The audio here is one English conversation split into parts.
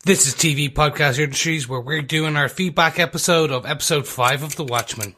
This is TV Podcast Industries, where we're doing our feedback episode of episode 5 of The Watchmen.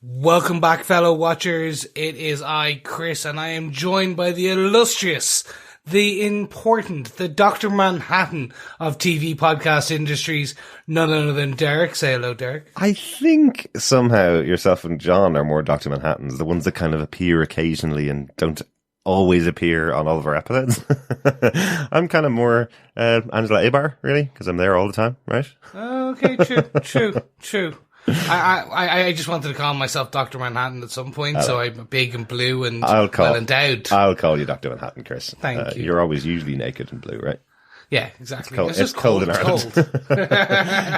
Welcome back, fellow watchers. It is I, Chris, and I am joined by the illustrious, the important, the Dr. Manhattan of TV podcast industries, none other than Derek. Say hello, Derek. I think somehow yourself and John are more Dr. Manhattans, the ones that kind of appear occasionally and don't always appear on all of our episodes. I'm kind of more Angela Abar, really, because I'm there all the time, right? Okay, true. I just wanted to call myself Dr. Manhattan at some point, so I'm big and blue and well endowed. I'll call you Dr. Manhattan, Chris. Thank you. You're always usually naked and blue, right? Yeah, exactly. It's just cold in Ireland.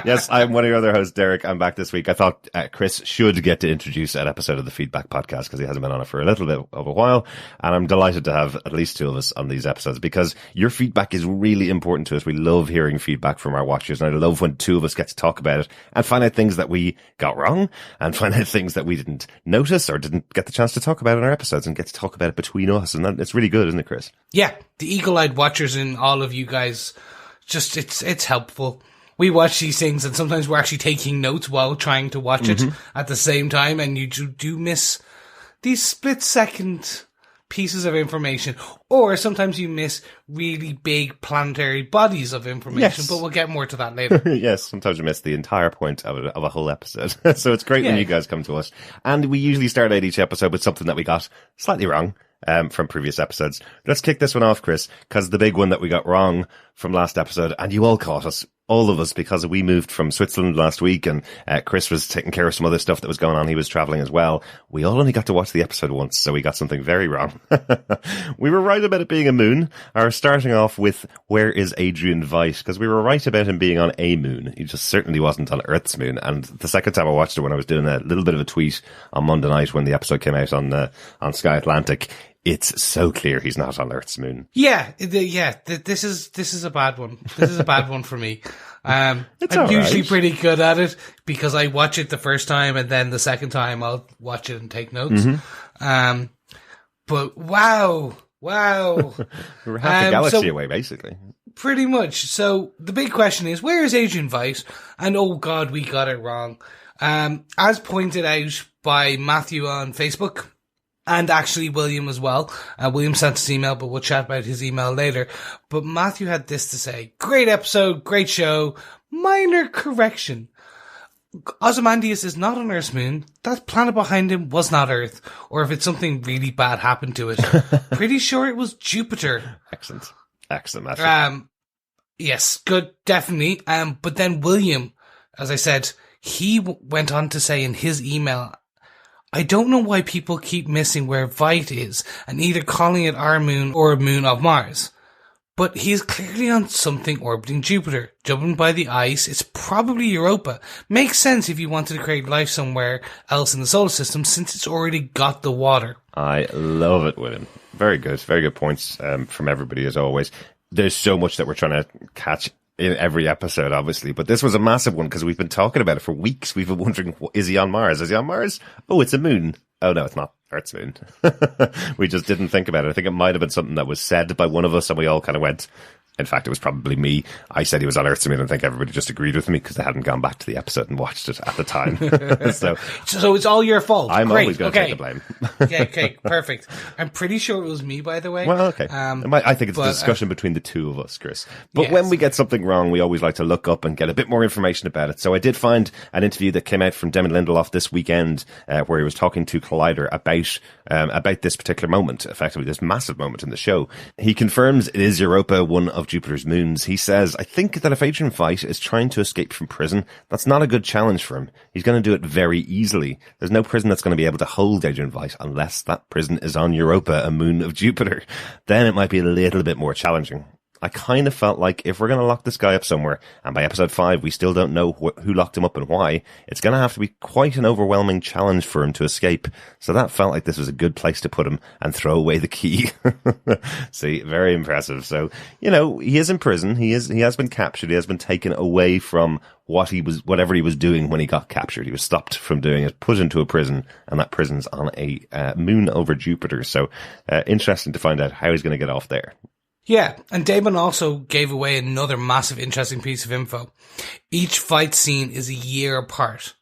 Yes, I'm one of your other hosts, Derek. I'm back this week. I thought Chris should get to introduce an episode of the Feedback podcast because he hasn't been on it for a little bit of a while. And I'm delighted to have at least two of us on these episodes because your feedback is really important to us. We love hearing feedback from our watchers, and I love when two of us get to talk about it and find out things that we got wrong and find out things that we didn't notice or didn't get the chance to talk about in our episodes and get to talk about it between us. And it's really good, isn't it, Chris? Yeah, the eagle-eyed watchers in all of you guys, just it's helpful. We watch these things and sometimes we're actually taking notes while trying to watch it at the same time, and you do miss these split-second pieces of information, or sometimes you miss really big planetary bodies of information, yes. But we'll get more to that later. Yes, sometimes we miss the entire point of a whole episode. So it's great when you guys come to us. And we usually start out each episode with something that we got slightly wrong from previous episodes. Let's kick this one off, Chris, because the big one that we got wrong from last episode, and you all caught us, all of us, because we moved from Switzerland last week, and Chris was taking care of some other stuff that was going on. He was traveling as well. We all only got to watch the episode once, so we got something very wrong. We were right about it being a moon. Starting off with, where is Adrian Veidt? Because we were right about him being on a moon. He just certainly wasn't on Earth's moon. And the second time I watched it, when I was doing a little bit of a tweet on Monday night when the episode came out on Sky Atlantic, it's so clear he's not on Earth's moon. This is a bad one. This is a bad one for me. I'm right. Usually pretty good at it because I watch it the first time and then the second time I'll watch it and take notes. But wow. We're half the galaxy away, basically. Pretty much. So the big question is, where is Adrian Veidt? And oh God, we got it wrong. As pointed out by Matthew on Facebook, and actually William as well. William sent us an email, but we'll chat about his email later. But Matthew had this to say: great episode, great show, minor correction. Ozymandias is not on Earth's moon. That planet behind him was not Earth. Or if it's something really bad happened to it. Pretty sure it was Jupiter. Excellent, Matthew. Yes, good, definitely. But then William, as I said, he went on to say in his email, I don't know why people keep missing where Veidt is and either calling it our moon or a moon of Mars. But he is clearly on something orbiting Jupiter. Judging by the ice, it's probably Europa. Makes sense if you wanted to create life somewhere else in the solar system since it's already got the water. I love it, William. Very good points from everybody as always. There's so much that we're trying to catch in every episode, obviously, but this was a massive one because we've been talking about it for weeks. We've been wondering, is he on Mars? Is he on Mars? Oh, it's a moon. Oh, no, it's not Earth's moon. We just didn't think about it. I think it might have been something that was said by one of us and we all kind of went, in fact, it was probably me. I said he was on Earth's moon and I think everybody just agreed with me because they hadn't gone back to the episode and watched it at the time. So it's all your fault. I'm always going to take the blame. Okay, perfect. I'm pretty sure it was me, by the way. Well, okay. I think it's a discussion between the two of us, Chris. But when we get something wrong, we always like to look up and get a bit more information about it. So I did find an interview that came out from Demi Lindelof this weekend where he was talking to Collider about this particular moment, effectively this massive moment in the show. He confirms it is Europa, one of Jupiter's moons. He says, I think that if Adrian Veidt is trying to escape from prison, that's not a good challenge for him. He's going to do it very easily. There's no prison that's going to be able to hold Adrian Veidt unless that prison is on Europa, a moon of Jupiter. Then it might be a little bit more challenging. I kind of felt like if we're going to lock this guy up somewhere, and by episode 5 we still don't know who locked him up and why, it's going to have to be quite an overwhelming challenge for him to escape. So that felt like this was a good place to put him and throw away the key. See, very impressive. So, he is in prison. He has been captured. He has been taken away from whatever he was doing when he got captured. He was stopped from doing it, put into a prison, and that prison's on a moon over Jupiter. So, interesting to find out how he's going to get off there. Yeah, and Damon also gave away another massive interesting piece of info. Each fight scene is a year apart.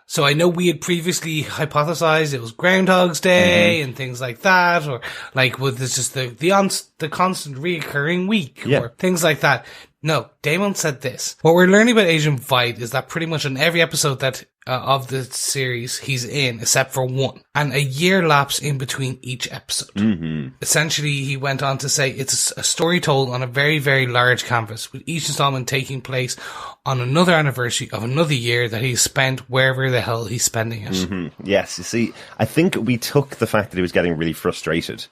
So I know we had previously hypothesized it was Groundhog's Day and things like that, or like with this just the constant reoccurring week or things like that. No, Damon said this. What we're learning about Agent Veidt is that pretty much in every episode that of the series he's in, except for one, and a year lapse in between each episode. Essentially, he went on to say it's a story told on a very, very large canvas, with each installment taking place on another anniversary of another year that he's spent wherever the hell he's spending it. Yes, you see, I think we took the fact that he was getting really frustrated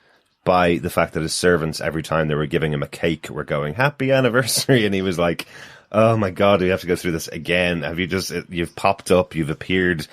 by the fact that his servants, every time they were giving him a cake, were going, "Happy anniversary," and he was like, "Oh my God, do we have to go through this again? You've popped up, you've appeared,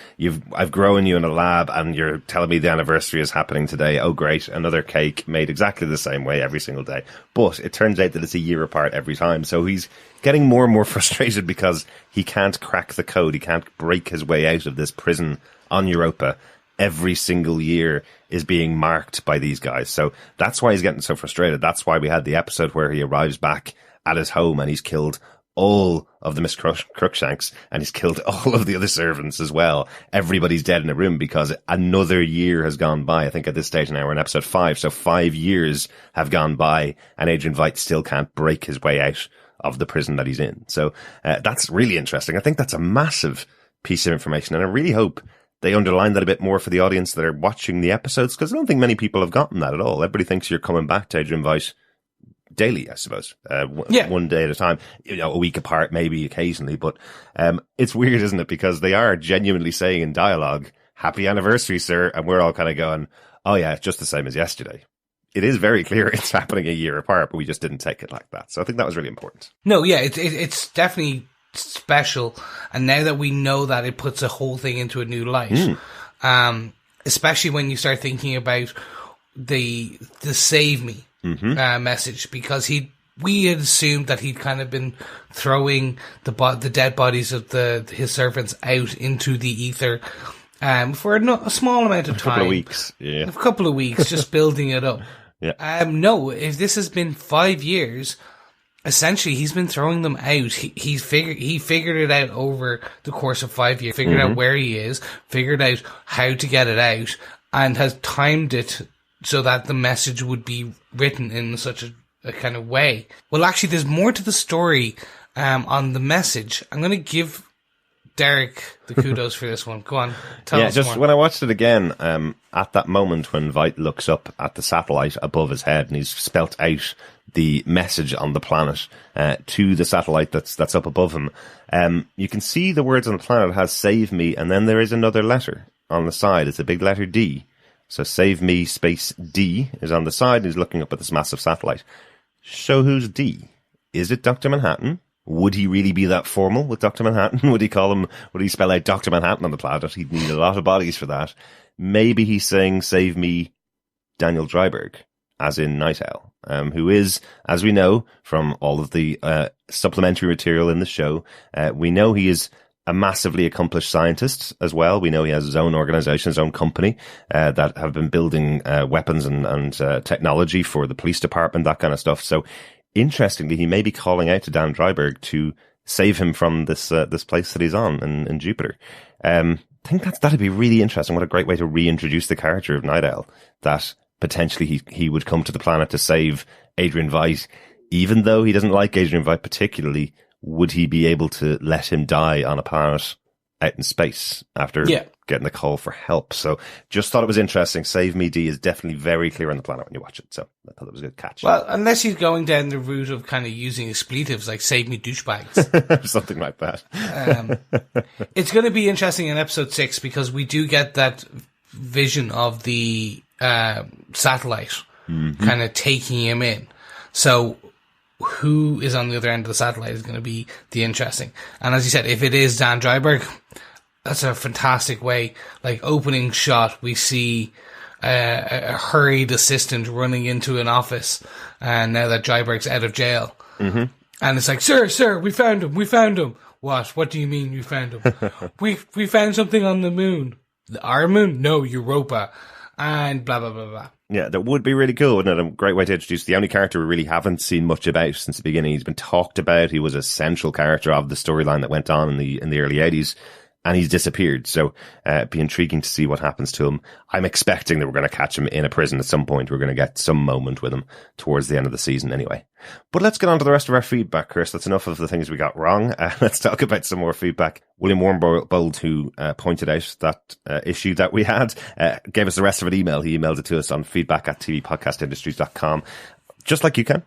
I've grown you in a lab, and you're telling me the anniversary is happening today. Oh great, another cake made exactly the same way every single day." But it turns out that it's a year apart every time, so he's getting more and more frustrated because he can't crack the code, he can't break his way out of this prison on Europa. Every single year is being marked by these guys. So that's why he's getting so frustrated. That's why we had the episode where he arrives back at his home and he's killed all of the Miss Crookshanks and he's killed all of the other servants as well. Everybody's dead in a room because another year has gone by. I think at this stage now we're in episode 5. So 5 years have gone by and Agent Veidt still can't break his way out of the prison that he's in. So that's really interesting. I think that's a massive piece of information, and I really hope they underline that a bit more for the audience that are watching the episodes, because I don't think many people have gotten that at all. Everybody thinks you're coming back to Agent Veidt daily, I suppose. One day at a time, a week apart, maybe occasionally. But it's weird, isn't it? Because they are genuinely saying in dialogue, "Happy anniversary, sir." And we're all kind of going, "Oh yeah, it's just the same as yesterday." It is very clear it's happening a year apart, but we just didn't take it like that. So I think that was really important. No, yeah, it's definitely special, and now that we know that, it puts the whole thing into a new light. Especially when you start thinking about the save me message, because we had assumed that he'd kind of been throwing the dead bodies of his servants out into the ether for a small amount of time, a couple of weeks, just building it up. No, if this has been 5 years, essentially, he's been throwing them out. He figured it out over the course of 5 years, figured out where he is, figured out how to get it out, and has timed it so that the message would be written in such a kind of way. Well, actually, there's more to the story on the message. I'm going to give Derek the kudos for this one. Go on, tell us just more. When I watched it again, at that moment when Veidt looks up at the satellite above his head and he's spelt out the message on the planet to the satellite that's up above him, you can see the words on the planet has "save me," and then there is another letter on the side. It's a big letter D. So "save me" space D is on the side, and he's looking up at this massive satellite. So who's D? Is it Dr. Manhattan? Would he really be that formal with Dr. Manhattan? Would he spell out Dr. Manhattan on the planet? He'd need a lot of bodies for that. Maybe he's saying "save me Daniel Dreiberg," as in Night Owl, who is, as we know from all of the supplementary material in the show, we know he is a massively accomplished scientist as well. We know he has his own organization, his own company, that have been building weapons and technology for the police department, that kind of stuff. So interestingly, he may be calling out to Dan Dreiberg to save him from this place that he's on in Jupiter. I think that'd be really interesting. What a great way to reintroduce the character of Night Owl, that potentially he would come to the planet to save Adrian Veidt. Even though he doesn't like Adrian Veidt particularly, would he be able to let him die on a planet out in space after getting the call for help? So just thought it was interesting. "Save me D" is definitely very clear on the planet when you watch it. So I thought it was a good catch. Well, unless he's going down the route of kind of using expletives like "save me douchebags." Something like that. It's going to be interesting in episode 6 because we do get that vision of the satellite kind of taking him in. So who is on the other end of the satellite is going to be the interesting. And as you said, if it is Dan Dryberg, that's a fantastic way. Like, opening shot, we see a hurried assistant running into an office, and now that Dryberg's out of jail. Mm-hmm. And it's like, sir, we found him. What do you mean you found him? we found something on the moon. Our moon? No, Europa. And blah, blah, blah, blah. Yeah, that would be really cool, wouldn't it? A great way to introduce the only character we really haven't seen much about since the beginning. He's been talked about. He was a central character of the storyline that went on in the early 80s. And he's disappeared, so it'd be intriguing to see what happens to him. I'm expecting that we're going to catch him in a prison at some point. We're going to get some moment with him towards the end of the season anyway. But let's get on to the rest of our feedback, Chris. That's enough of the things we got wrong. Let's talk about some more feedback. William Warmbold, who pointed out that issue that we had, gave us the rest of an email. He emailed it to us on feedback@tvpodcastindustries.com. Just like you can.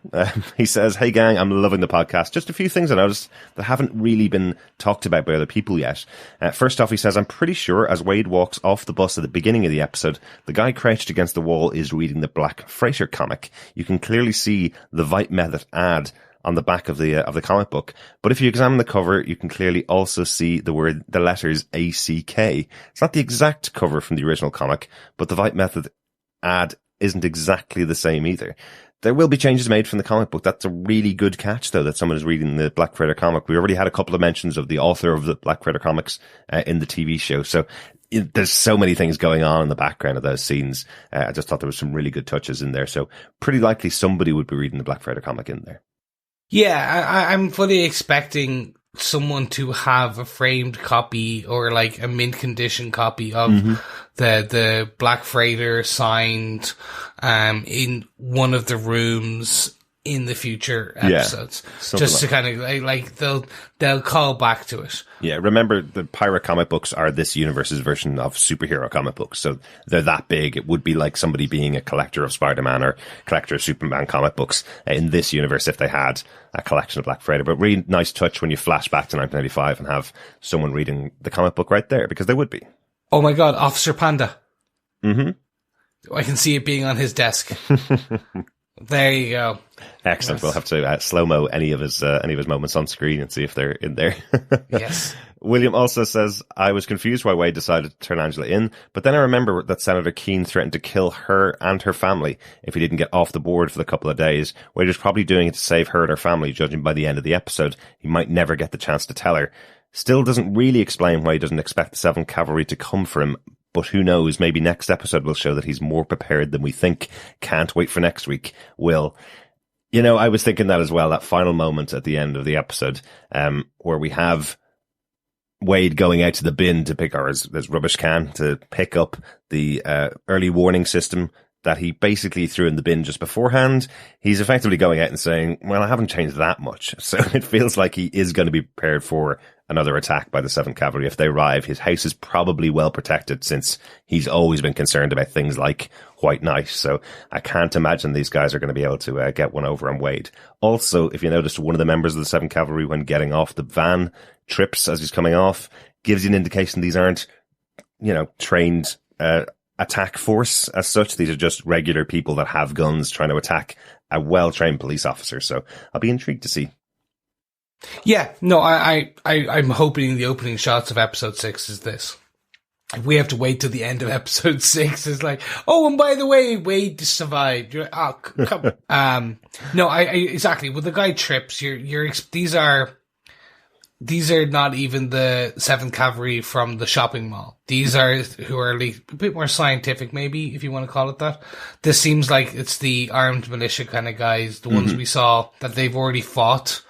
He says, "Hey gang, I'm loving the podcast. Just a few things I noticed that haven't really been talked about by other people yet. First off," he says, "I'm pretty sure as Wade walks off the bus at the beginning of the episode, the guy crouched against the wall is reading the Black Freighter comic. You can clearly see the Vite Method ad on the back of the comic book. But if you examine the cover, you can clearly also see the letters ACK. It's not the exact cover from the original comic, but the Vite Method ad isn't exactly the same either. There will be changes made from the comic book. That's a really good catch, though, that someone is reading the Black Freighter comic. We already had a couple of mentions of the author of the Black Freighter comics in the TV show. So there's so many things going on in the background of those scenes. I just thought there was some really good touches in there. So pretty likely somebody would be reading the Black Freighter comic in there. Yeah, I'm fully expecting someone to have a framed copy or like a mint condition copy of the Black Freighter signed in one of the rooms in the future episodes. Just to kind of like they'll call back to it. Yeah, remember the pirate comic books are this universe's version of superhero comic books. So they're that big. It would be like somebody being a collector of Spider-Man or collector of Superman comic books in this universe if they had a collection of Black Freighter. But really nice touch when you flash back to 1995 and have someone reading the comic book right there, because they would be. Oh my God, Officer Panda. Mm-hmm. I can see it being on his desk. There you go. Excellent. Yes. We'll have to slow-mo any of his moments on screen and see if they're in there. Yes. William also says, "I was confused why Wade decided to turn Angela in, but then I remember that Senator Keene threatened to kill her and her family if he didn't get off the board for the couple of days. Wade was probably doing it to save her and her family, judging by the end of the episode. He might never get the chance to tell her. Still doesn't really explain why he doesn't expect the 7th Cavalry to come for him. But who knows, maybe next episode will show that he's more prepared than we think. Can't wait for next week. Will." You know, I was thinking that as well, that final moment at the end of the episode, where we have Wade going out to the bin to pick, or his rubbish can, to pick up the early warning system that he basically threw in the bin just beforehand. He's effectively going out and saying, well, I haven't changed that much. So it feels like he is going to be prepared for another attack by the 7th Cavalry. If they arrive, his house is probably well protected, since he's always been concerned about things like White Knight. So I can't imagine these guys are going to be able to get one over on Wade. Also, if you notice, one of the members of the 7th Cavalry, when getting off the van, trips as he's coming off, gives you an indication these aren't, trained attack force as such. These are just regular people that have guns trying to attack a well-trained police officer. So I'll be intrigued to see. Yeah, no, I'm hoping the opening shots of episode 6 is this. If we have to wait till the end of episode 6, it's like, oh, and by the way, Wade survived. You're like, oh, come. No, I exactly. When the guy trips, these are not even the 7th Cavalry from the shopping mall. These are who are a bit more scientific, maybe, if you want to call it that. This seems like it's the armed militia kind of guys, the ones we saw that they've already fought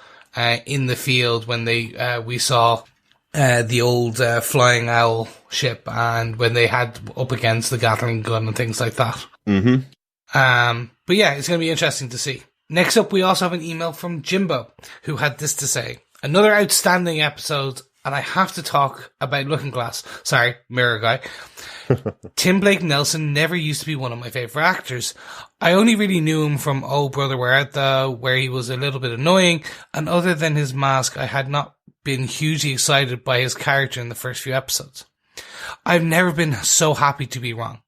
in the field when we saw the old flying owl ship, and when they had up against the Gatling gun and things like that. Mm-hmm. But yeah, it's going to be interesting to see. Next up, we also have an email from Jimbo, who had this to say: "Another outstanding episode, and I have to talk about Looking Glass." Sorry, Mirror Guy. "Tim Blake Nelson never used to be one of my favourite actors. I only really knew him from Oh Brother Where Art Thou, where he was a little bit annoying, and other than his mask, I had not been hugely excited by his character in the first few episodes. I've never been so happy to be wrong.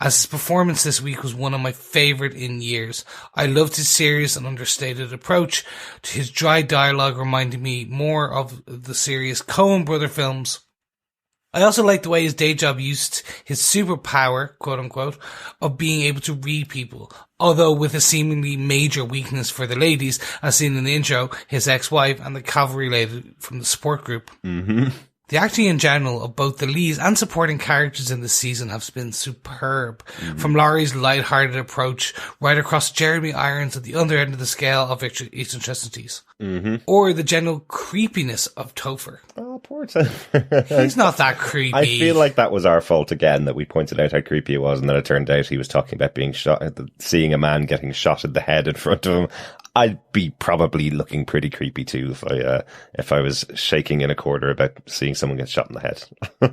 as his performance this week was one of my favourite in years. I loved his serious and understated approach to his dry dialogue, reminding me more of the serious Coen brother films. I also liked the way his day job used his superpower, quote unquote, of being able to read people, although with a seemingly major weakness for the ladies, as seen in the intro, his ex-wife and the Kavalry lady from the support group. Mm-hmm. The acting in general of both the leads and supporting characters in this season have been superb. Mm-hmm. From Laurie's light-hearted approach right across Jeremy Irons at the other end of the scale of eccentricities. Mm-hmm. Or the general creepiness of Topher. Oh, poor Topher. He's not that creepy. I feel like that was our fault again, that we pointed out how creepy it was, and then it turned out he was talking about being shot, seeing a man getting shot in the head in front of him. I'd be probably looking pretty creepy too if I was shaking in a corner about seeing someone get shot in the head.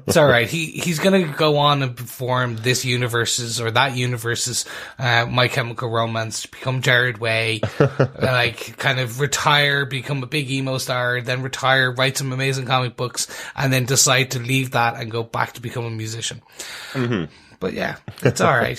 It's all right. He's going to go on and perform this universe's or that universe's My Chemical Romance, become Jared Way, like kind of retire, become a big emo star, then retire, write some amazing comic books, and then decide to leave that and go back to become a musician. Mm-hmm. But yeah, it's all right.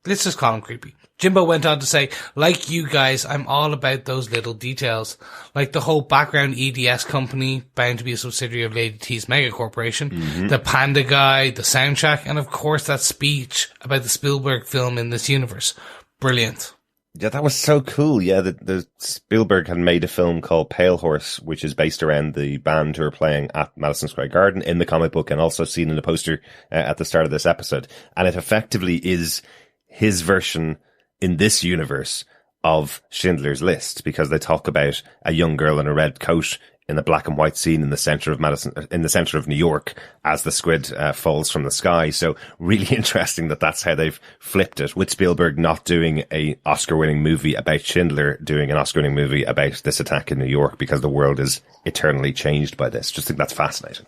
Let's just call him creepy. Jimbo went on to say, like you guys, I'm all about those little details. Like the whole background EDS company, bound to be a subsidiary of Lady T's mega corporation, mm-hmm. the panda guy, the soundtrack, and of course that speech about the Spielberg film in this universe. Brilliant. Yeah, that was so cool. Yeah, the Spielberg had made a film called Pale Horse, which is based around the band who are playing at Madison Square Garden in the comic book and also seen in the poster at the start of this episode. And it effectively is his version in this universe of Schindler's List, because they talk about a young girl in a red coat in a black and white scene in the center of New York as the squid falls from the sky. So really interesting that that's how they've flipped it, with Spielberg not doing a Oscar-winning movie about Schindler, doing an Oscar-winning movie about this attack in New York, because the world is eternally changed by this. Just think that's fascinating.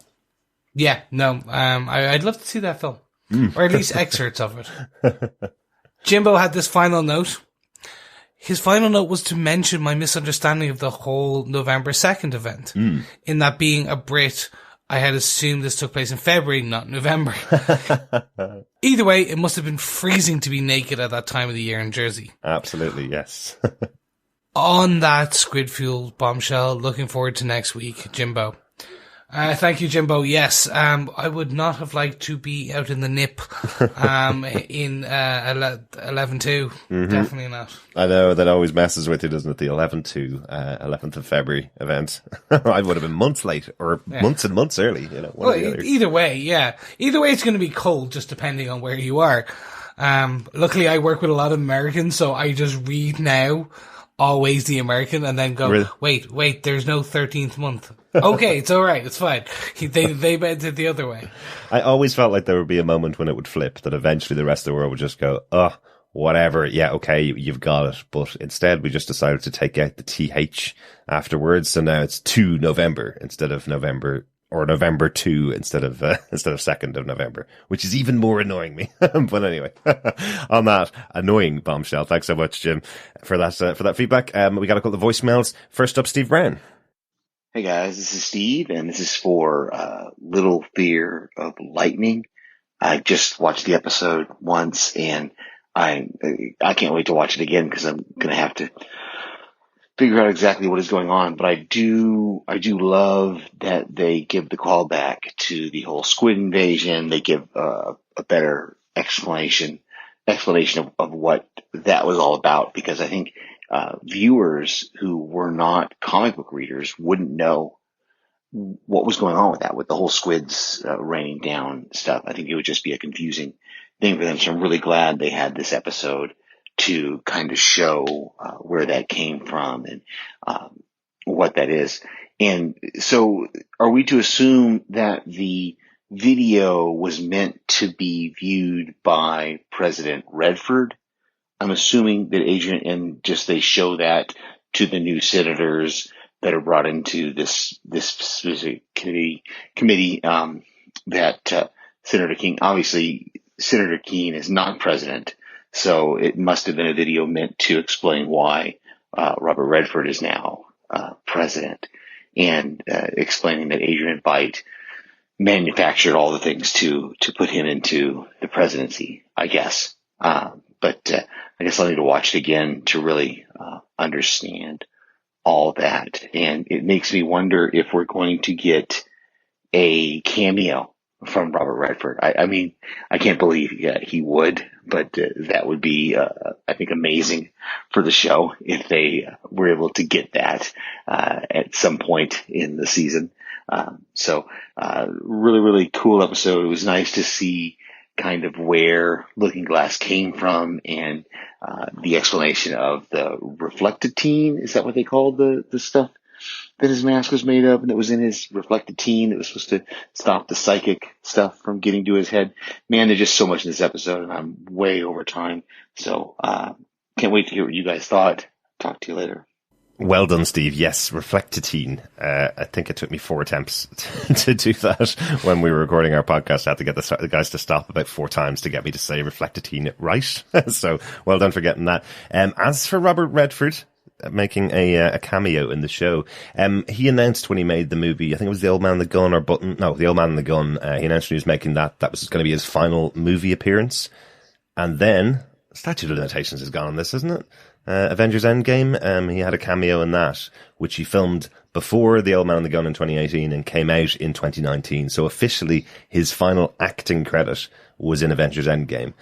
Yeah, no, I'd love to see that film, or at least excerpts of it. Jimbo had this final note. His final note was to mention my misunderstanding of the whole November 2nd event. In that, being a Brit, I had assumed this took place in February, not November. Either way, it must have been freezing to be naked at that time of the year in Jersey. Absolutely, yes. On that squid fuel bombshell, looking forward to next week, Jimbo. Thank you, Jimbo. Yes, I would not have liked to be out in the nip, in 11/2. Mm-hmm. Definitely not. I know, that always messes with you, doesn't it? The 11/2, 11th of February event. I would have been months late, or months and months early, you know. Well, either way, yeah. Either way, it's going to be cold, just depending on where you are. Luckily I work with a lot of Americans, so I just read now, always the American, and then go, really? wait, there's no 13th month. Okay, it's all right. It's fine. They meant it the other way. I always felt like there would be a moment when it would flip, that eventually the rest of the world would just go, oh, whatever. Yeah, okay, you've got it. But instead, we just decided to take out the TH afterwards. So now it's 2 November instead of November, or November 2 instead of 2nd of November, which is even more annoying me. But anyway, on that annoying bombshell, thanks so much, Jim, for that feedback. We got a couple of voicemails. First up, Steve Brown. Hey guys, this is Steve, and this is for Little Fear of Lightning. I just watched the episode once, and I can't wait to watch it again, because I'm gonna have to figure out exactly what is going on. But I do love that they give the callback to the whole squid invasion. They give a better explanation of what that was all about, because I think viewers who were not comic book readers wouldn't know what was going on with that, with the whole squids raining down stuff. I think it would just be a confusing thing for them. So I'm really glad they had this episode to kind of show where that came from and what that is. And so are we to assume that the video was meant to be viewed by President Redford? I'm assuming that Adrian, and just they show that to the new senators that are brought into this specific committee that Senator King, obviously Senator King is not president, so it must have been a video meant to explain why Robert Redford is now president, and explaining that Adrian Veidt manufactured all the things to put him into the presidency, I guess. But I guess I'll need to watch it again to really understand all that. And it makes me wonder if we're going to get a cameo from Robert Redford. I mean, I can't believe he would, but that would be, I think, amazing for the show if they were able to get that at some point in the season. So really, really cool episode. It was nice to see kind of where Looking Glass came from and the explanation of the reflectine. Is that what they called the stuff that his mask was made of and that was in his reflectine that was supposed to stop the psychic stuff from getting to his head? Man, there's just so much in this episode, and I'm way over time. So can't wait to hear what you guys thought. Talk to you later. Well done, Steve. Yes, reflectine. I think it took me 4 attempts to do that when we were recording our podcast. I had to get the guys to stop about 4 times to get me to say reflectine right. So well done for getting that. As for Robert Redford making a cameo in the show, he announced when he made the movie, I think it was The Old Man and the Gun The Old Man and the Gun. He announced when he was making that was going to be his final movie appearance. And then statute of limitations is gone on this, isn't it? Avengers Endgame, he had a cameo in that, which he filmed before The Old Man and the Gun in 2018 and came out in 2019. So officially, his final acting credit was in Avengers Endgame.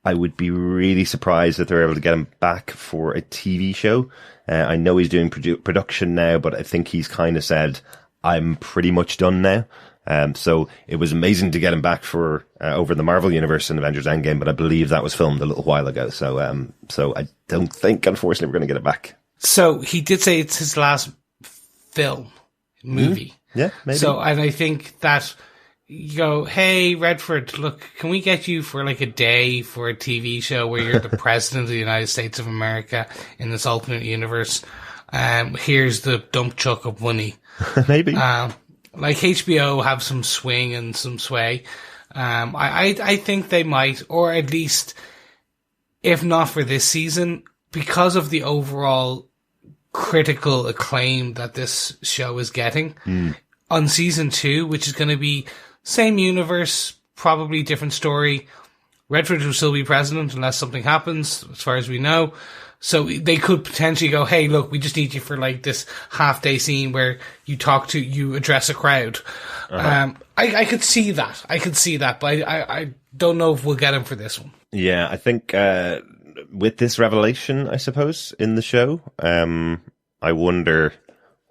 I would be really surprised if they're able to get him back for a TV show. I know he's doing production now, but I think he's kind of said, I'm pretty much done now. So it was amazing to get him back for over the Marvel Universe in Avengers Endgame, but I believe that was filmed a little while ago. So I don't think, unfortunately, we're going to get it back. So he did say it's his last movie. Yeah, maybe. So, and I think that you go, hey, Redford, look, can we get you for like a day for a TV show where you're the president of the United States of America in this alternate universe? Here's the dump truck of money. Maybe. Like HBO have some swing and some sway. I think they might, or at least, if not for this season, because of the overall critical acclaim that this show is getting on season 2, which is going to be same universe, probably different story. Redford will still be president unless something happens, as far as we know. So they could potentially go, hey, look, we just need you for like this half-day scene where you address a crowd. Uh-huh. I could see that. But I don't know if we'll get him for this one. Yeah, I think with this revelation, I suppose, in the show, I wonder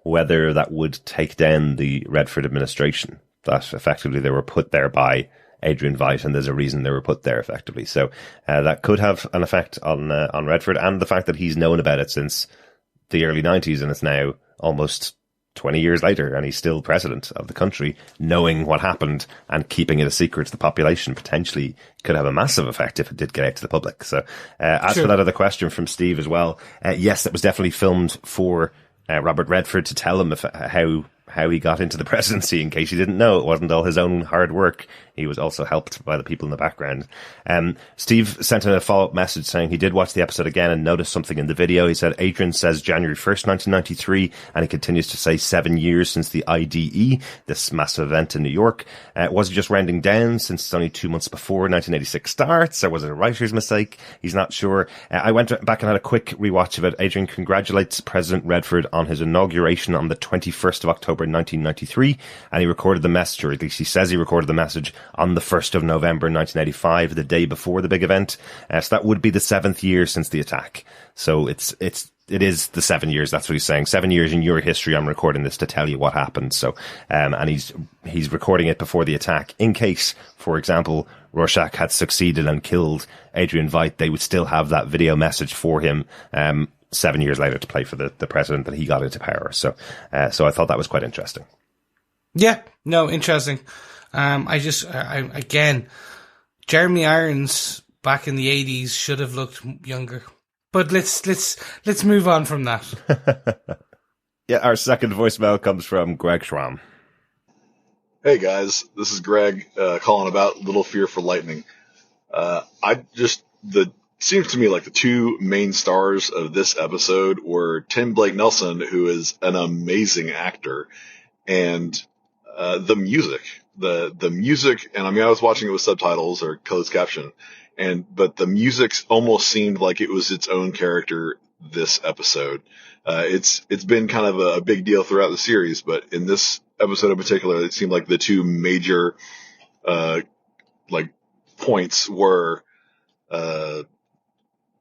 whether that would take down the Redford administration, that effectively they were put there by Adrian Veidt, and there's a reason they were put there effectively. So that could have an effect on Redford, and the fact that he's known about it since the early 90s, and it's now almost 20 years later, and he's still president of the country, knowing what happened and keeping it a secret to the population potentially could have a massive effect if it did get out to the public. So as for that other question from Steve as well, yes, it was definitely filmed for Robert Redford to tell him how he got into the presidency, in case you didn't know. It wasn't all his own hard work. He was also helped by the people in the background. Steve sent in a follow-up message saying he did watch the episode again and noticed something in the video. He said Adrian says January 1st, 1993, and he continues to say 7 years since the IDE, this massive event in New York. Was it just rounding down since it's only 2 months before 1986 starts, or was it a writer's mistake? He's not sure. I went back and had a quick rewatch of it. Adrian congratulates President Redford on his inauguration on the 21st of October 1993, and he recorded the message, or at least he says he recorded the message, on the 1st of November 1985, the day before the big event. So that would be the 7th year since the attack. So it is the 7 years. That's what he's saying. 7 years in your history. I'm recording this to tell you what happened. So, and he's recording it before the attack in case, for example, Rorschach had succeeded and killed Adrian Veidt. They would still have that video message for him, 7 years later to play for the president that he got into power. So I thought that was quite interesting. Yeah, no, interesting. Again, Jeremy Irons back in the 80s should have looked younger. But let's move on from that. Yeah, our second voicemail comes from Greg Schramm. Hey guys, this is Greg calling about Little Fear for Lightning. Seems to me like the two main stars of this episode were Tim Blake Nelson, who is an amazing actor, and the music. the music, and I mean, I was watching it with subtitles or closed caption, but the music almost seemed like it was its own character this episode. It's been kind of a big deal throughout the series, but in this episode in particular, it seemed like the two major, like points were,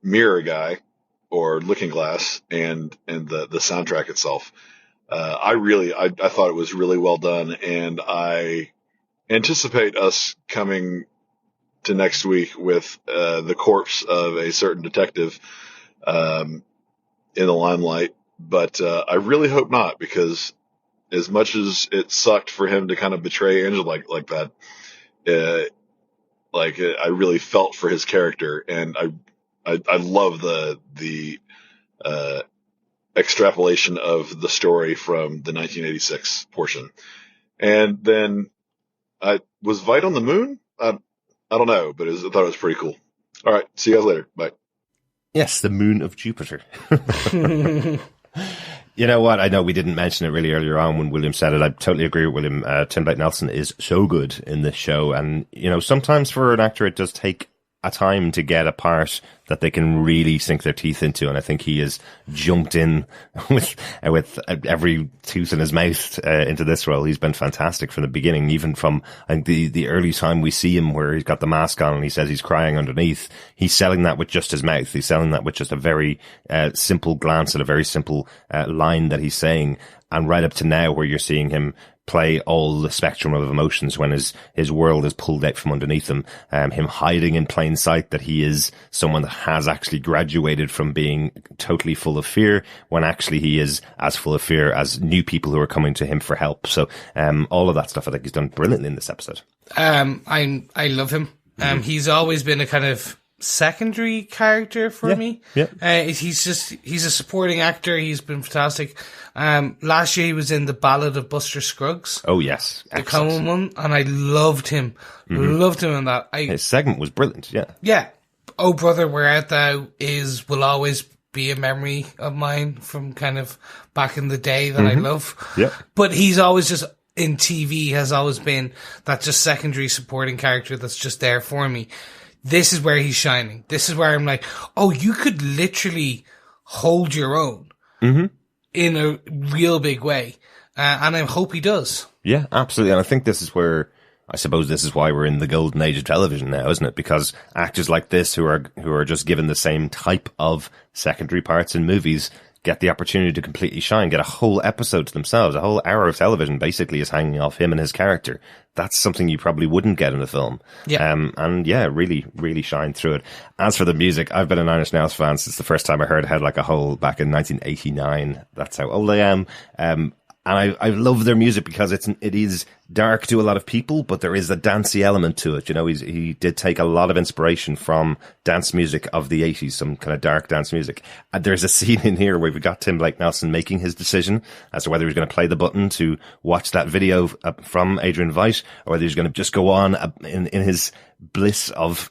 Mirror Guy or Looking Glass and the soundtrack itself. I thought it was really well done, and I anticipate us coming to next week with the corpse of a certain detective in the limelight, but I really hope not, because as much as it sucked for him to kind of betray Angel like that, I really felt for his character, and I love the extrapolation of the story from the 1986 portion. And then was Vite on the moon? I don't know, but I thought it was pretty cool. All right. See you guys later. Bye. Yes, the moon of Jupiter. You know what? I know we didn't mention it really earlier on when William said it. I totally agree with William. Tim Blake Nelson is so good in this show. And, you know, sometimes for an actor, it does take a time to get a part that they can really sink their teeth into. And I think he has jumped in with every tooth in his mouth into this role. He's been fantastic from the beginning, even from, I think, the early time we see him where he's got the mask on and he says he's crying underneath. He's selling that with just his mouth. He's selling that with just a very simple glance at a very simple line that he's saying. And right up to now, where you're seeing him play all the spectrum of emotions when his world is pulled out from underneath him, him hiding in plain sight that he is someone that has actually graduated from being totally full of fear, when actually he is as full of fear as new people who are coming to him for help. So, all of that stuff I think he's done brilliantly in this episode. I love him. He's always been a kind of secondary character for me. Yeah. He's a supporting actor. He's been fantastic. Last year he was in The Ballad of Buster Scruggs. Oh yes. The Coen one, and I loved him. Loved him in that. His segment was brilliant, yeah. Yeah. Oh Brother, Where Art Thou will always be a memory of mine from kind of back in the day that I love. Yeah. But he's always just in TV has always been that just secondary supporting character that's just there for me. This is where he's shining. This is where I'm like, oh, you could literally hold your own in a real big way. And I hope he does. Yeah, absolutely. And I think this is where, I suppose this is why we're in the golden age of television now, isn't it? Because actors like this who are just given the same type of secondary parts in movies get the opportunity to completely shine, get a whole episode to themselves. A whole hour of television basically is hanging off him and his character. That's something you probably wouldn't get in a film. Yeah. And yeah, really, really shine through it. As for the music, I've been a Nine Inch Nails fan since the first time I heard Head Like a Hole back in 1989. That's how old I am. And I love their music because it is dark to a lot of people, but there is a dancey element to it. You know, he did take a lot of inspiration from dance music of the 80s, some kind of dark dance music. And there's a scene in here where we got Tim Blake Nelson making his decision as to whether he was going to play the button to watch that video from Adrian Veidt, or whether he's going to just go on in his bliss of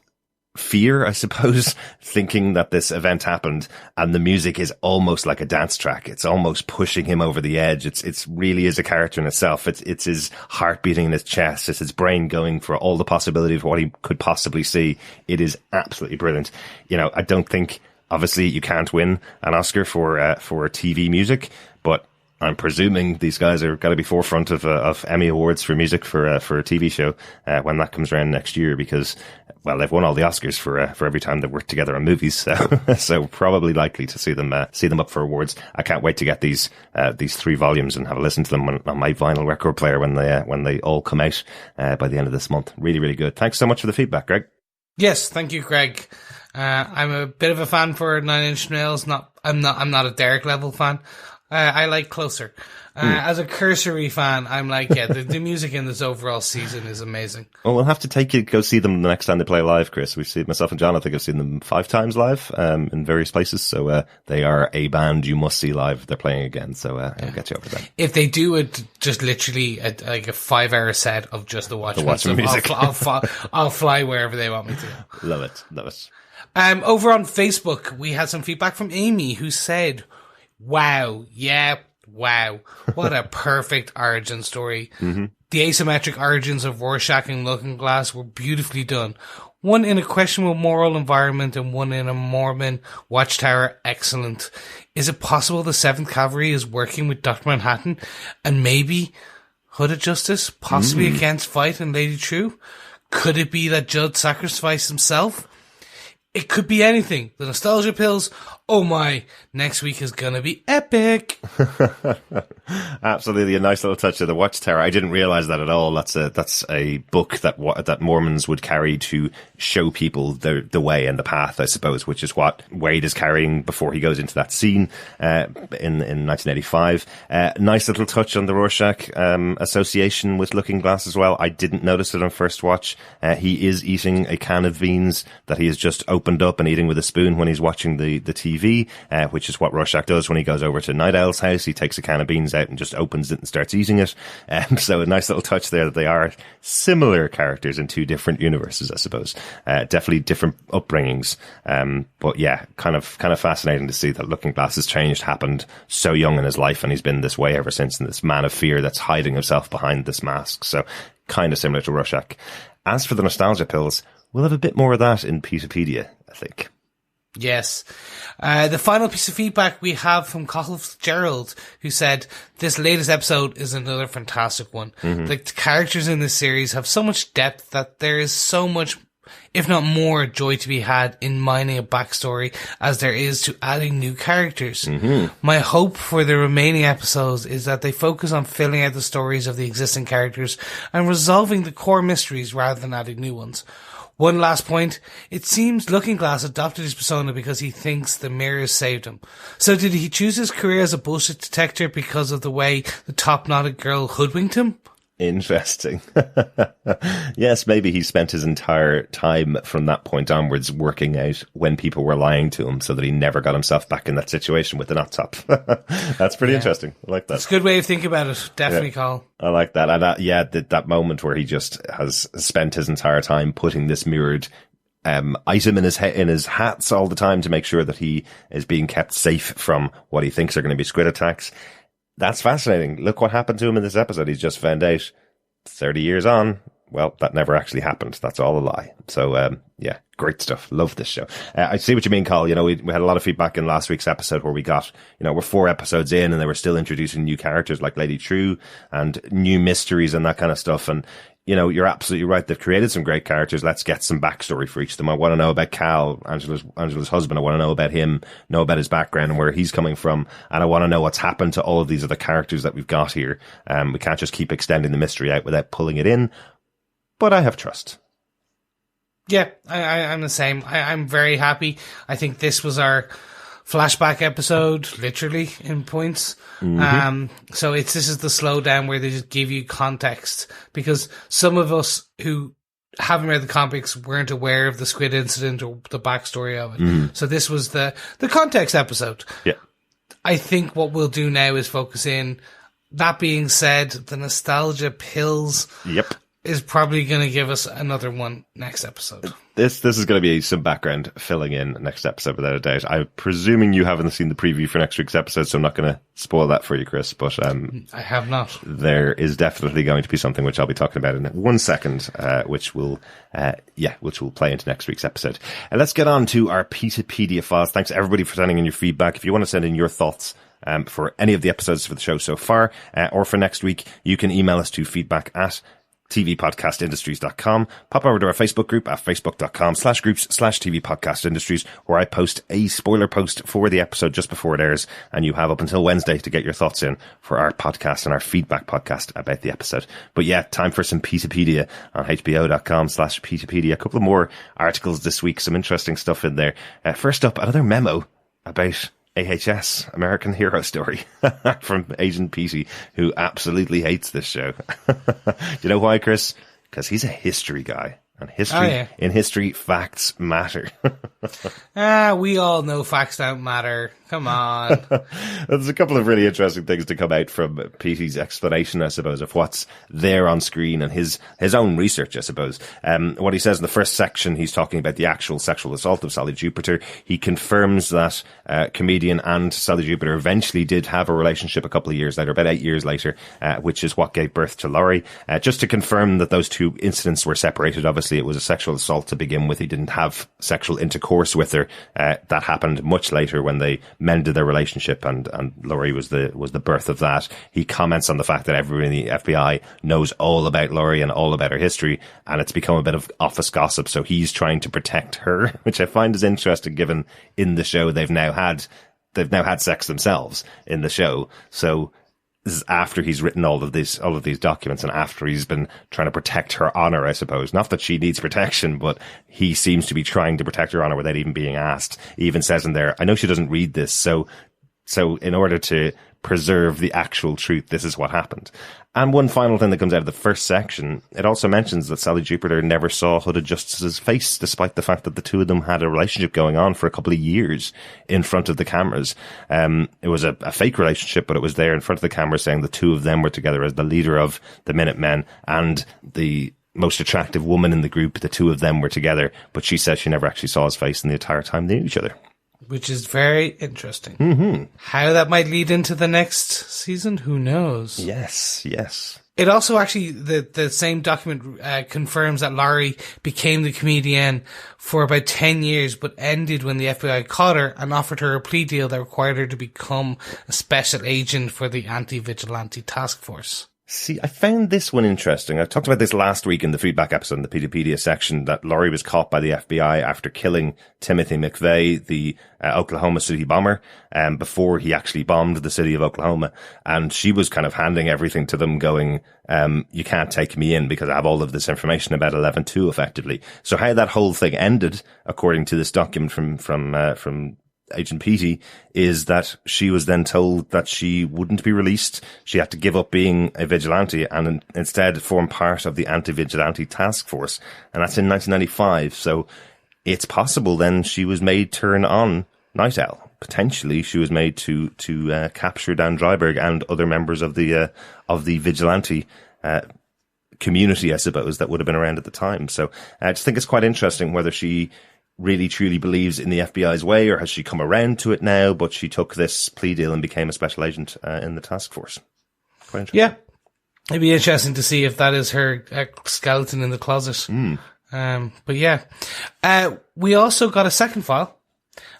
fear, I suppose, thinking that this event happened, and the music is almost like a dance track. It's almost pushing him over the edge. It's really is a character in itself. It's his heart beating in his chest. It's his brain going for all the possibility of what he could possibly see. It is absolutely brilliant. You know, I don't think, obviously, you can't win an Oscar for TV music, but I'm presuming these guys are got to be forefront of Emmy Awards for music for a TV show when that comes around next year, because, well, they've won all the Oscars for every time they've worked together on movies, so probably likely to see them up for awards. I can't wait to get these 3 volumes and have a listen to them on my vinyl record player when they all come out by the end of this month. Really, really good. Thanks so much for the feedback, Greg. Yes, thank you, Greg. I'm a bit of a fan for Nine Inch Nails. I'm not a Derek level fan. I like Closer. As a cursory fan, I'm like, yeah, the music in this overall season is amazing. Well, we'll have to take you to go see them the next time they play live, Chris. We've seen, myself and John, I think I've seen them 5 times live, in various places. So, they are a band you must see live. They're playing again. So, I'll get you over there. If they do it, just literally like a 5-hour set of just the Watchmen music. I'll fly wherever they want me to. Love it. Love it. Over on Facebook, we had some feedback from Amy, who said, wow, yeah, wow, what a perfect origin story. The asymmetric origins of Rorschach and Looking-Glass were beautifully done. One in a questionable moral environment and one in a Mormon watchtower. Excellent. Is it possible the 7th Cavalry is working with Dr. Manhattan and maybe Hood of Justice, possibly against Fight and Lady True? Could it be that Judd sacrificed himself? It could be anything. The nostalgia pills. Oh my, next week is gonna be epic. Absolutely, a nice little touch of the Watchtower. I didn't realize that at all. That's a book that Mormons would carry to show people the way and the path, I suppose, which is what Wade is carrying before he goes into that scene in 1985. Nice little touch on the Rorschach association with Looking-Glass as well. I didn't notice it on first watch. He is eating a can of beans that he has just opened up and eating with a spoon when he's watching the TV. Which is what Rorschach does when he goes over to Night Owl's house. He takes a can of beans out and just opens it and starts eating it. So a nice little touch there that they are similar characters in two different universes, I suppose. Definitely different upbringings. But yeah, kind of fascinating to see that Looking-Glass has changed, happened so young in his life, and he's been this way ever since, and this man of fear that's hiding himself behind this mask. So kind of similar to Rorschach. As for the nostalgia pills, we'll have a bit more of that in Peterpedia, I think. Yes. The final piece of feedback we have from Cathal Fitzgerald, who said, this latest episode is another fantastic one. The characters in this series have so much depth that there is so much, if not more, joy to be had in mining a backstory as there is to adding new characters. My hope for the remaining episodes is that they focus on filling out the stories of the existing characters and resolving the core mysteries rather than adding new ones. One last point. It seems Looking-Glass adopted his persona because he thinks the mirrors saved him. So did he choose his career as a bullshit detector because of the way the top-knotted girl hoodwinked him? Interesting. Yes, maybe he spent his entire time from that point onwards working out when people were lying to him so that he never got himself back in that situation with the knot top. That's pretty interesting. I like that. It's a good way of thinking about it. Definitely, Carl. I like that. And that moment where he just has spent his entire time putting this mirrored item in his hats all the time to make sure that he is being kept safe from what he thinks are going to be squid attacks. That's fascinating. Look what happened to him in this episode. He's just found out 30 years on. Well, that never actually happened. That's all a lie. So, yeah, great stuff. Love this show. I see what you mean, Carl. You know, we had a lot of feedback in last week's episode where we got, we're 4 episodes in and they were still introducing new characters like Lady True and new mysteries and that kind of stuff. And, you're absolutely right. They've created some great characters. Let's get some backstory for each of them. I want to know about Cal, Angela's husband. I want to know about him, know about his background and where he's coming from. And I want to know what's happened to all of these other characters that we've got here. We can't just keep extending the mystery out without pulling it in. But I have trust. Yeah, I'm the same. I'm very happy. I think this was our flashback episode, literally, in points. So this is the slowdown where they just give you context, because some of us who haven't read the comics weren't aware of the squid incident or the backstory of it. So this was the context episode. Yeah. I think what we'll do now is focus in. That being said, the nostalgia pills. Yep. Is probably going to give us another one next episode. This is going to be some background filling in next episode without a doubt. I'm presuming you haven't seen the preview for next week's episode, so I'm not going to spoil that for you, Chris. But I have not. There is definitely going to be something which I'll be talking about in 1 second, which will play into next week's episode. And let's get on to our Peterpedia files. Thanks everybody for sending in your feedback. If you want to send in your thoughts for any of the episodes for the show so far, or for next week, you can email us to feedback@tvpodcastindustries.com. Pop over to our Facebook group at facebook.com/groups/tvpodcastindustries, where I post a spoiler post for the episode just before it airs, and you have up until Wednesday to get your thoughts in for our podcast and our feedback podcast about the episode. But yeah, time for some Peterpedia on hbo.com/Peterpedia. A couple of more articles this week, some interesting stuff in there. First up, another memo about AHS, American Hero Story, from Agent Petey, who absolutely hates this show. Do you know why, Chris? Because he's a history guy. And history, in history, facts matter. We all know facts don't matter. Come on. There's a couple of really interesting things to come out from Petey's explanation, I suppose, of what's there on screen and his own research, I suppose. What he says in the first section, he's talking about the actual sexual assault of Sally Jupiter. He confirms that comedian and Sally Jupiter eventually did have a relationship a couple of years later, about 8 years later, which is what gave birth to Laurie. Just to confirm that those two incidents were separated, obviously it was a sexual assault to begin with. He didn't have sexual intercourse with her. That happened much later when they mended their relationship, and Laurie was the birth of that. He comments on the fact that everyone in the FBI knows all about Laurie and all about her history, and it's become a bit of office gossip, so he's trying to protect her, which I find is interesting given in the show they've now had sex themselves in the show. So this is after he's written all of these documents and after he's been trying to protect her honor, I suppose. Not that she needs protection, but he seems to be trying to protect her honor without even being asked. He even says in there, I know she doesn't read this, so in order to preserve the actual truth, this is what happened. And one final thing that comes out of the first section, it also mentions that Sally Jupiter never saw Hooded Justice's face, despite the fact that the two of them had a relationship going on for a couple of years in front of the cameras. It was a fake relationship, but it was there in front of the camera saying the two of them were together as the leader of the Minutemen and the most attractive woman in the group. The two of them were together, but she says she never actually saw his face in the entire time they knew each other. Which is very interesting. Mm-hmm. How that might lead into the next season, who knows? Yes. It also actually, the same document confirms that Laurie became the comedian for about 10 years, but ended when the FBI caught her and offered her a plea deal that required her to become a special agent for the anti-vigilante task force. See, I found this one interesting. I talked about this last week in the feedback episode in the Pedopedia section, that Laurie was caught by the FBI after killing Timothy McVeigh, the Oklahoma City bomber, before he actually bombed the city of Oklahoma. And she was kind of handing everything to them, going, you can't take me in because I have all of this information about 11-2 effectively. So how that whole thing ended, according to this document from Agent Petey, is that she was then told that she wouldn't be released. She had to give up being a vigilante and instead form part of the anti-vigilante task force. And that's in 1995. So it's possible then she was made turn on Night Owl. Potentially she was made to capture Dan Dryberg and other members of the vigilante community, I suppose, that would have been around at the time. So I just think it's quite interesting whether she really truly believes in the FBI's way, or has she come around to it now, but she took this plea deal and became a special agent in the task force. Quite interesting. Yeah. It'd be interesting to see if that is her skeleton in the closet. But yeah. We also got a second file,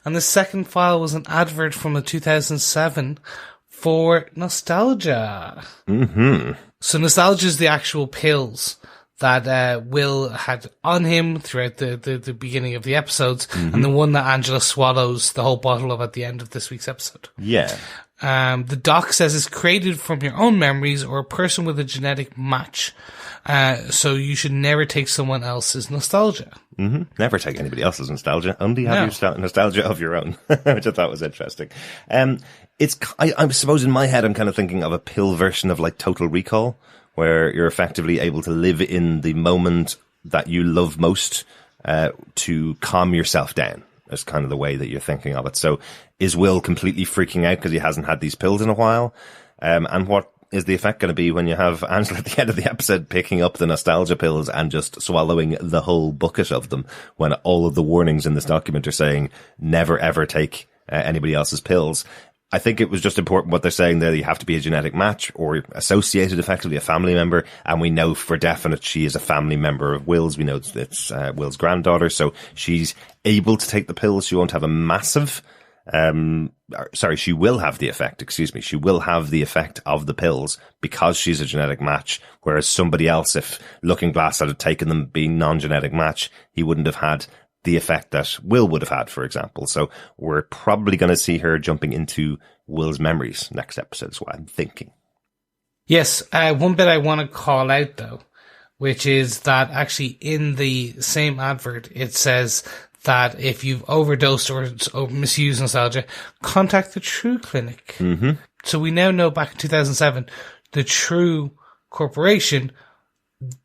and the second file was an advert from a 2007 for Nostalgia. Mm-hmm. So Nostalgia is the actual pills that Will had on him throughout the beginning of the episodes, and the one that Angela swallows the whole bottle of at the end of this week's episode. Yeah. The doc says it's created from your own memories or a person with a genetic match. So you should never take someone else's nostalgia. Mm-hmm. Never take anybody else's nostalgia. Only have your nostalgia of your own, which I thought was interesting. I suppose in my head, I'm kind of thinking of a pill version of like Total Recall, where you're effectively able to live in the moment that you love most, to calm yourself down. That's kind of the way that you're thinking of it. So is Will completely freaking out because he hasn't had these pills in a while? And what is the effect going to be when you have Angela at the end of the episode picking up the nostalgia pills and just swallowing the whole bucket of them, when all of the warnings in this document are saying never ever take anybody else's pills? I think it was just important what they're saying there. You have to be a genetic match or associated, effectively a family member. And we know for definite she is a family member of Will's. We know it's Will's granddaughter. So she's able to take the pills. She won't have a massive, she will have the effect, She will have the effect of the pills because she's a genetic match. Whereas somebody else, if Looking Glass had taken them being non-genetic match, he wouldn't have had the effect that Will would have had, for example. So we're probably going to see her jumping into Will's memories next episode, is what I'm thinking. Yes, one bit I want to call out, though, which is that actually in the same advert, it says that if you've overdosed or misused nostalgia, contact the True Clinic. Mm-hmm. So we now know back in 2007, the True Corporation,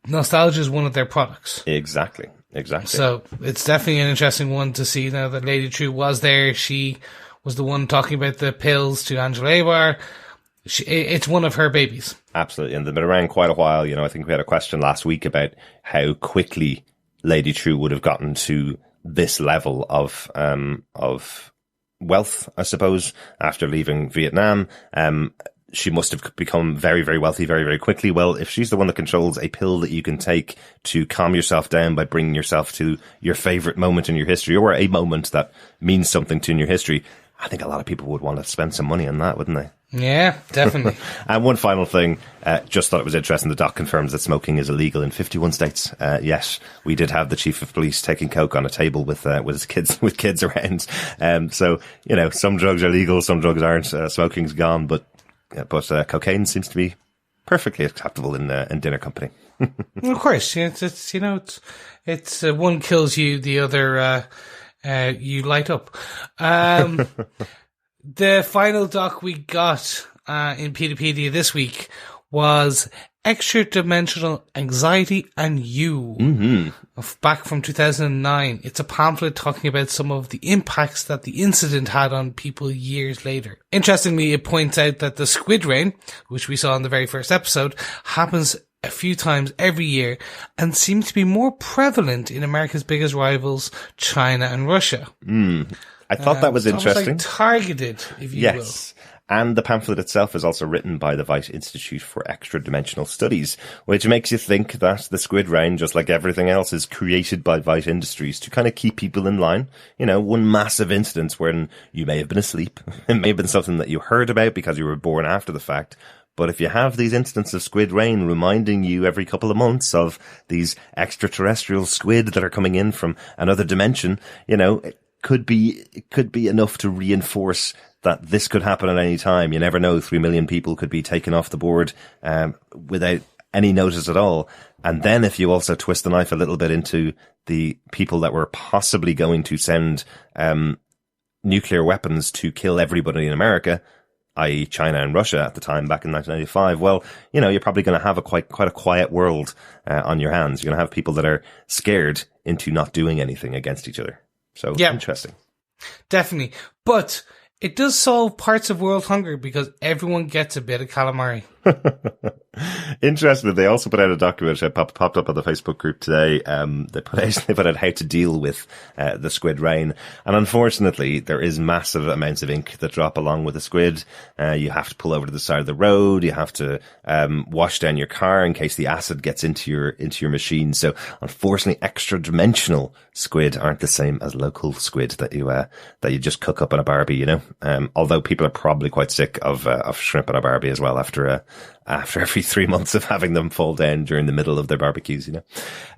nostalgia is one of their products. Exactly. Exactly. So it's definitely an interesting one to see now that Lady True was there. She was the one talking about the pills to Angela Abar. It's one of her babies. Absolutely. And they've been around quite a while. I think we had a question last week about how quickly Lady True would have gotten to this level of wealth, I suppose, after leaving Vietnam. She must have become very, very wealthy very, very quickly. Well, if she's the one that controls a pill that you can take to calm yourself down by bringing yourself to your favorite moment in your history, or a moment that means something to in your history, I think a lot of people would want to spend some money on that, wouldn't they? Yeah, definitely. And one final thing, just thought it was interesting. The doc confirms that smoking is illegal in 51 states. Yes, we did have the chief of police taking coke on a table with his kids around. So, some drugs are legal, some drugs aren't. Smoking's gone, but cocaine seems to be perfectly acceptable in dinner company. Of course, it's one kills you, the other you light up. The final doc we got in Pedopedia this week was Extra Dimensional Anxiety and You, back from 2009. It's a pamphlet talking about some of the impacts that the incident had on people years later. Interestingly, it points out that the squid rain, which we saw in the very first episode, happens a few times every year and seems to be more prevalent in America's biggest rivals, China and Russia. I thought that was interesting. Like targeted, if you will. And the pamphlet itself is also written by the Veit Institute for Extra Dimensional Studies, which makes you think that the squid rain, just like everything else, is created by Veit Industries to kind of keep people in line. One massive incident when you may have been asleep. It may have been something that you heard about because you were born after the fact. But if you have these instances of squid rain reminding you every couple of months of these extraterrestrial squid that are coming in from another dimension, it could be enough to reinforce that this could happen at any time. You never know. 3 million people could be taken off the board without any notice at all. And then if you also twist the knife a little bit into the people that were possibly going to send nuclear weapons to kill everybody in America, i.e. China and Russia at the time back in 1995, well, you're probably going to have quite a quiet world on your hands. You're going to have people that are scared into not doing anything against each other. So, Interesting. Definitely. But it does solve parts of world hunger because everyone gets a bit of calamari. Interesting. They also put out a document that popped up on the Facebook group today. They put out how to deal with the squid rain. And unfortunately, there is massive amounts of ink that drop along with the squid. You have to pull over to the side of the road. You have to wash down your car in case the acid gets into your machine. So unfortunately, extra dimensional squid aren't the same as local squid that you just cook up in a Barbie, although people are probably quite sick of shrimp in a Barbie as well after every 3 months of having them fall down during the middle of their barbecues,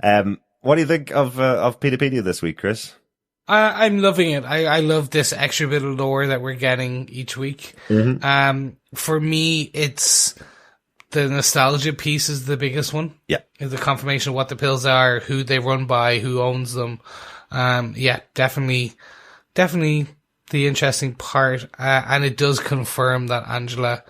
What do you think of Pedopedia this week, Chris? I'm loving it. I love this extra bit of lore that we're getting each week. For me, it's the nostalgia piece is the biggest one. Yeah. It's the confirmation of what the pills are, who they run by, who owns them. Definitely the interesting part. And it does confirm that Angela,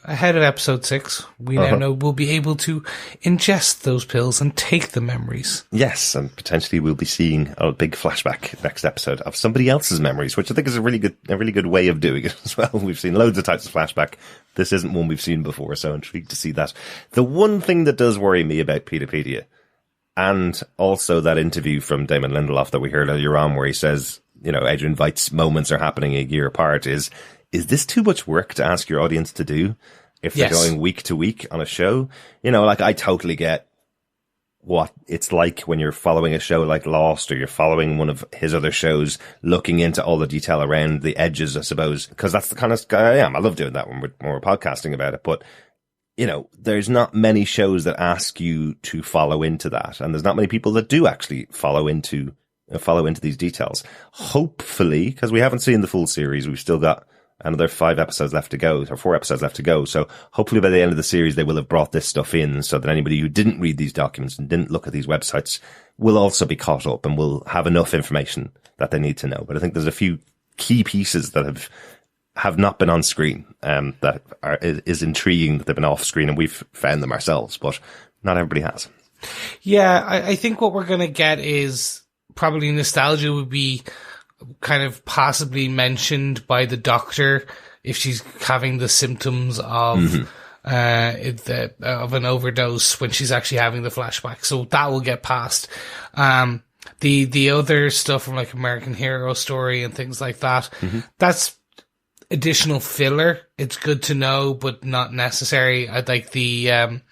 ahead of episode 6, we now know we'll be able to ingest those pills and take the memories. Yes, and potentially we'll be seeing a big flashback next episode of somebody else's memories, which I think is a really good way of doing it as well. We've seen loads of types of flashback. This isn't one we've seen before, so I'm intrigued to see that. The one thing that does worry me about Pedopedia, and also that interview from Damon Lindelof that we heard earlier on, where he says, Adrian Veidt's moments are happening a year apart, is this too much work to ask your audience to do if they're going week to week on a show? I totally get what it's like when you're following a show like Lost, or you're following one of his other shows, looking into all the detail around the edges, I suppose, because that's the kind of guy I am. I love doing that when we're podcasting about it. But, there's not many shows that ask you to follow into that. And there's not many people that do actually follow into these details. Hopefully, because we haven't seen the full series, we've still got another 5 episodes left to go, or 4 episodes left to go. So hopefully by the end of the series, they will have brought this stuff in so that anybody who didn't read these documents and didn't look at these websites will also be caught up and will have enough information that they need to know. But I think there's a few key pieces that have not been on screen, that is intriguing that they've been off screen, and we've found them ourselves, but not everybody has. Yeah, I think what we're going to get is probably nostalgia would be kind of possibly mentioned by the doctor if she's having the symptoms of of an overdose when she's actually having the flashback. So that will get past. The other stuff from like American Hero Story and things like that, that's additional filler. It's good to know, but not necessary. I'd like the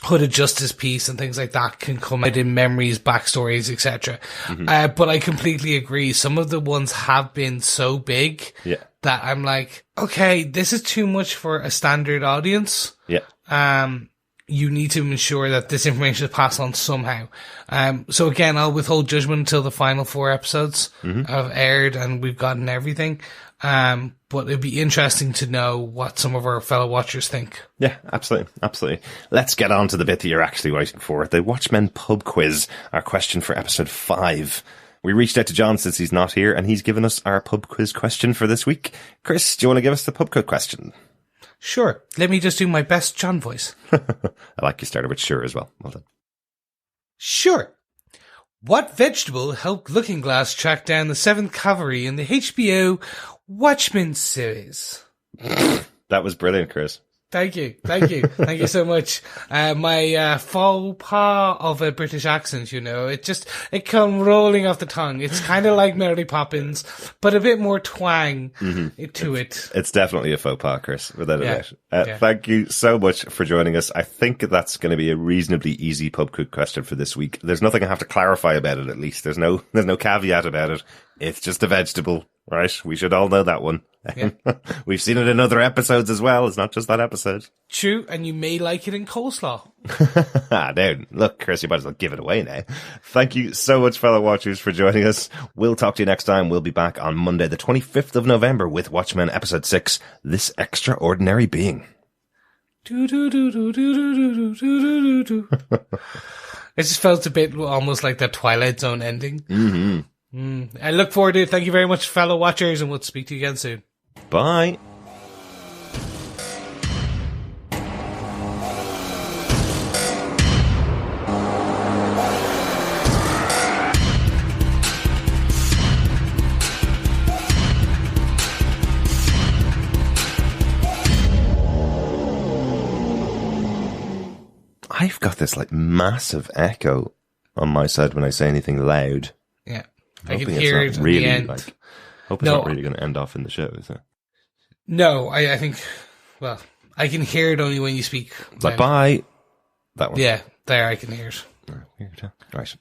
Hood of Justice piece and things like that can come out in memories, backstories, etc. But I completely agree. Some of the ones have been so big that I'm like, okay, this is too much for a standard audience. You need to ensure that this information is passed on somehow. So again, I'll withhold judgment until the final 4 episodes have aired and we've gotten everything. But it'd be interesting to know what some of our fellow watchers think. Yeah, absolutely. Absolutely. Let's get on to the bit that you're actually waiting for. The Watchmen Pub Quiz, our question for episode 5. We reached out to John since he's not here and he's given us our pub quiz question for this week. Chris, do you want to give us the pub quiz question? Sure. Let me just do my best John voice. I like you started with sure as well. Well done. Sure. What vegetable helped Looking-Glass track down the 7th Kavalry in the HBO Watchmen series? That was brilliant, Chris. Thank you. Thank you. Thank you so much. My faux pas of a British accent, you know, it come rolling off the tongue. It's kind of like Mary Poppins, but a bit more twang to it. It's definitely a faux pas, Chris, without a doubt. Thank you so much for joining us. I think that's going to be a reasonably easy pub quiz question for this week. There's nothing I have to clarify about it, at least. There's no caveat about it. It's just a vegetable, right? We should all know that one. Yeah. We've seen it in other episodes as well. It's not just that episode. True, and you may like it in coleslaw. Dude, look, Chris, you might as well give it away now. Thank you so much, fellow watchers, for joining us. We'll talk to you next time. We'll be back on Monday, the 25th of November with Watchmen Episode 6, This Extraordinary Being. It just felt a bit almost like that Twilight Zone ending. I look forward to it. Thank you very much, fellow watchers, and we'll speak to you again soon. Bye. I've got this like massive echo on my side when I say anything loud. Yeah. I can hear it at really, the end. Hope it's not really going to end off in the show, is it? No, I think, well, I can hear it only when you speak. Like, bye. That one. Yeah, there I can hear it. Right.